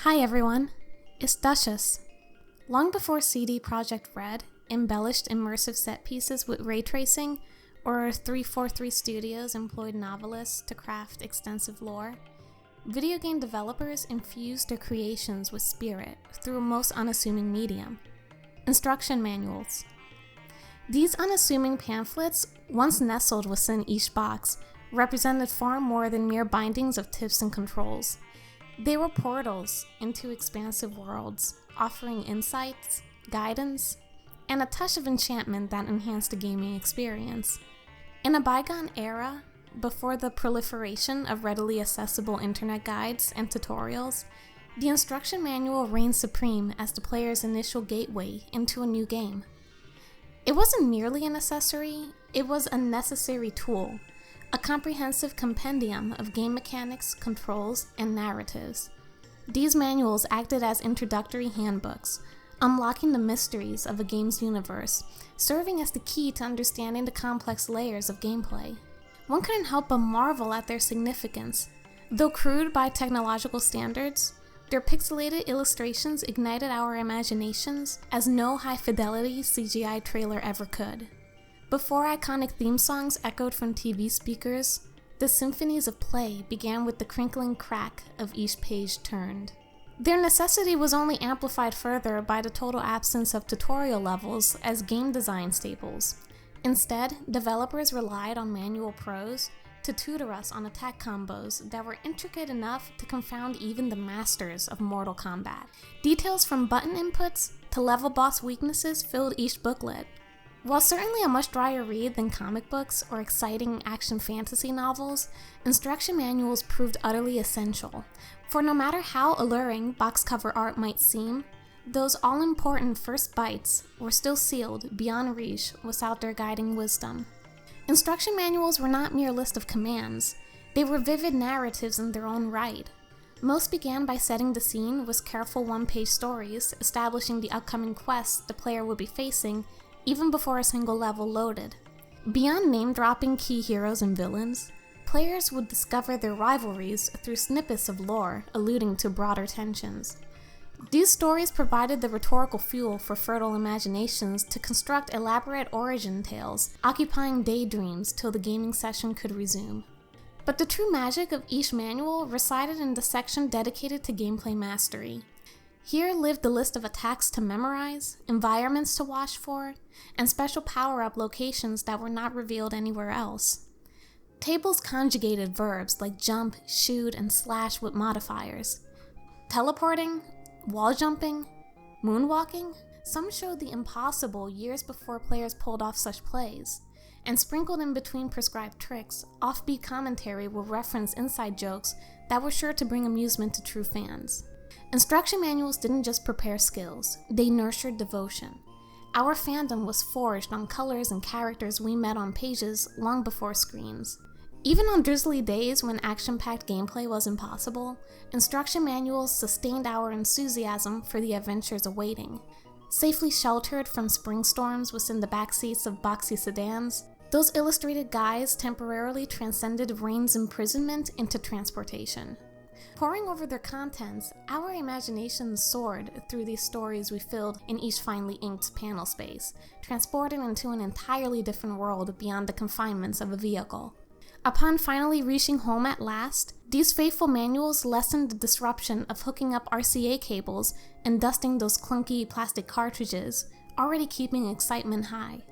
Hi everyone, it's Duchess. Long before CD Projekt Red embellished immersive set pieces with ray tracing, or 343 Studios employed novelists to craft extensive lore, video game developers infused their creations with spirit through a most unassuming medium: instruction manuals. These unassuming pamphlets, once nestled within each box, represented far more than mere bindings of tips and controls. They were portals into expansive worlds, offering insights, guidance, and a touch of enchantment that enhanced the gaming experience. In a bygone era, before the proliferation of readily accessible internet guides and tutorials, the instruction manual reigned supreme as the player's initial gateway into a new game. It wasn't merely an accessory, it was a necessary tool, a comprehensive compendium of game mechanics, controls, and narratives. These manuals acted as introductory handbooks, unlocking the mysteries of a game's universe, serving as the key to understanding the complex layers of gameplay. One couldn't help but marvel at their significance. Though crude by technological standards, their pixelated illustrations ignited our imaginations as no high-fidelity CGI trailer ever could. Before iconic theme songs echoed from TV speakers, the symphonies of play began with the crinkling crack of each page turned. Their necessity was only amplified further by the total absence of tutorial levels as game design staples. Instead, developers relied on manual pros to tutor us on attack combos that were intricate enough to confound even the masters of Mortal Kombat. Details from button inputs to level boss weaknesses filled each booklet. While certainly a much drier read than comic books or exciting action fantasy novels, instruction manuals proved utterly essential, for no matter how alluring box cover art might seem, those all-important first bites were still sealed beyond reach without their guiding wisdom. Instruction manuals were not mere list of commands, they were vivid narratives in their own right. Most began by setting the scene with careful one-page stories, establishing the upcoming quests the player would be facing even before a single level loaded. Beyond name-dropping key heroes and villains, players would discover their rivalries through snippets of lore alluding to broader tensions. These stories provided the rhetorical fuel for fertile imaginations to construct elaborate origin tales, occupying daydreams till the gaming session could resume. But the true magic of each manual resided in the section dedicated to gameplay mastery. Here lived the list of attacks to memorize, environments to watch for, and special power-up locations that were not revealed anywhere else. Tables conjugated verbs like jump, shoot, and slash with modifiers. Teleporting, wall jumping, moonwalking, some showed the impossible years before players pulled off such plays, and sprinkled in between prescribed tricks, offbeat commentary will reference inside jokes that were sure to bring amusement to true fans. Instruction manuals didn't just prepare skills, they nurtured devotion. Our fandom was forged on colors and characters we met on pages long before screens. Even on drizzly days when action-packed gameplay was impossible, instruction manuals sustained our enthusiasm for the adventures awaiting. Safely sheltered from spring storms within the backseats of boxy sedans, those illustrated guides temporarily transcended Rain's imprisonment into transportation. Poring over their contents, our imaginations soared through these stories we filled in each finely inked panel space, transported into an entirely different world beyond the confinements of a vehicle. Upon finally reaching home at last, these faithful manuals lessened the disruption of hooking up RCA cables and dusting those clunky plastic cartridges, already keeping excitement high.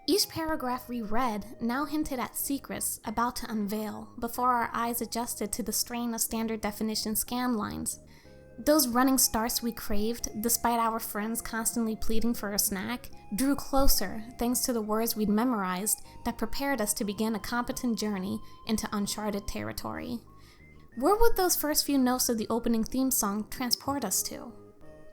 Each paragraph we read now hinted at secrets about to unveil before our eyes adjusted to the strain of standard definition scan lines. Those running starts we craved, despite our friends constantly pleading for a snack, drew closer thanks to the words we'd memorized that prepared us to begin a competent journey into uncharted territory. Where would those first few notes of the opening theme song transport us to?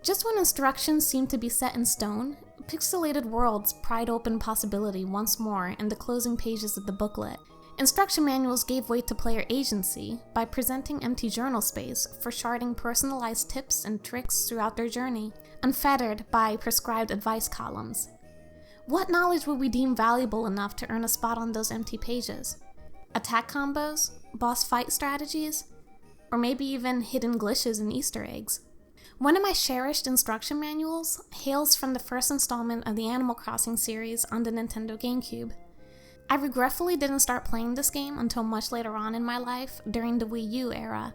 Just when instructions seemed to be set in stone, pixelated worlds pried open possibility once more in the closing pages of the booklet. Instruction manuals gave way to player agency by presenting empty journal space for sharding personalized tips and tricks throughout their journey, unfettered by prescribed advice columns. What knowledge would we deem valuable enough to earn a spot on those empty pages? Attack combos? Boss fight strategies? Or maybe even hidden glitches and Easter eggs? One of my cherished instruction manuals hails from the first installment of the Animal Crossing series on the Nintendo GameCube. I regretfully didn't start playing this game until much later on in my life, during the Wii U era.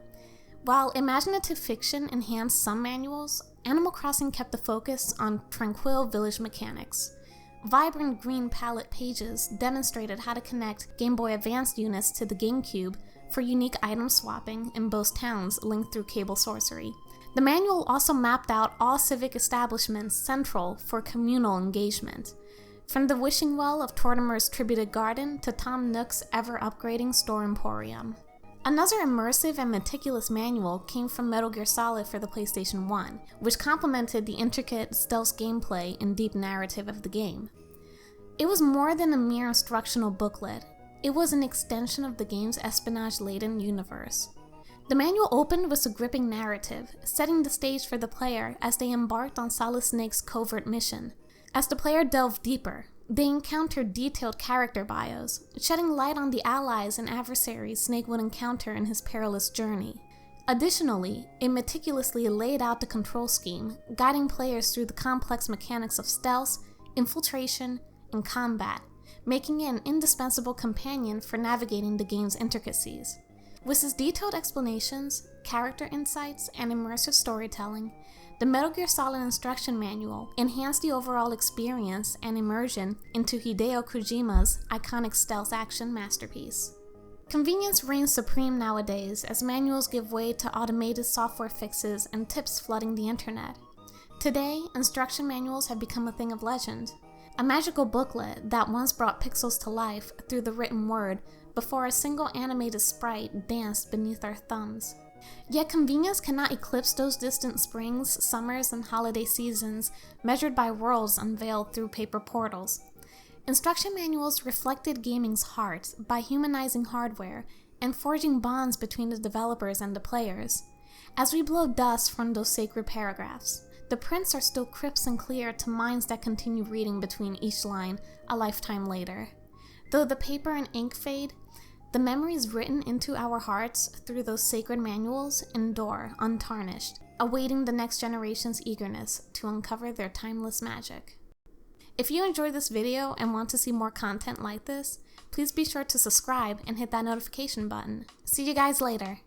While imaginative fiction enhanced some manuals, Animal Crossing kept the focus on tranquil village mechanics. Vibrant green palette pages demonstrated how to connect Game Boy Advance units to the GameCube for unique item swapping in both towns linked through cable sorcery. The manual also mapped out all civic establishments central for communal engagement, from the wishing well of Tortimer's tributed garden to Tom Nook's ever-upgrading store emporium. Another immersive and meticulous manual came from Metal Gear Solid for the PlayStation 1, which complemented the intricate stealth gameplay and deep narrative of the game. It was more than a mere instructional booklet. It was an extension of the game's espionage-laden universe. The manual opened with a gripping narrative, setting the stage for the player as they embarked on Solid Snake's covert mission. As the player delved deeper, they encountered detailed character bios, shedding light on the allies and adversaries Snake would encounter in his perilous journey. Additionally, it meticulously laid out the control scheme, guiding players through the complex mechanics of stealth, infiltration, and combat, making it an indispensable companion for navigating the game's intricacies. With its detailed explanations, character insights, and immersive storytelling, the Metal Gear Solid Instruction Manual enhanced the overall experience and immersion into Hideo Kojima's iconic stealth action masterpiece. Convenience reigns supreme nowadays as manuals give way to automated software fixes and tips flooding the internet. Today, instruction manuals have become a thing of legend, a magical booklet that once brought pixels to life through the written word before a single animated sprite danced beneath our thumbs. Yet convenience cannot eclipse those distant springs, summers, and holiday seasons measured by worlds unveiled through paper portals. Instruction manuals reflected gaming's heart by humanizing hardware and forging bonds between the developers and the players. As we blow dust from those sacred paragraphs, the prints are still crisp and clear to minds that continue reading between each line a lifetime later. Though the paper and ink fade, the memories written into our hearts through those sacred manuals endure untarnished, awaiting the next generation's eagerness to uncover their timeless magic. If you enjoyed this video and want to see more content like this, please be sure to subscribe and hit that notification button. See you guys later!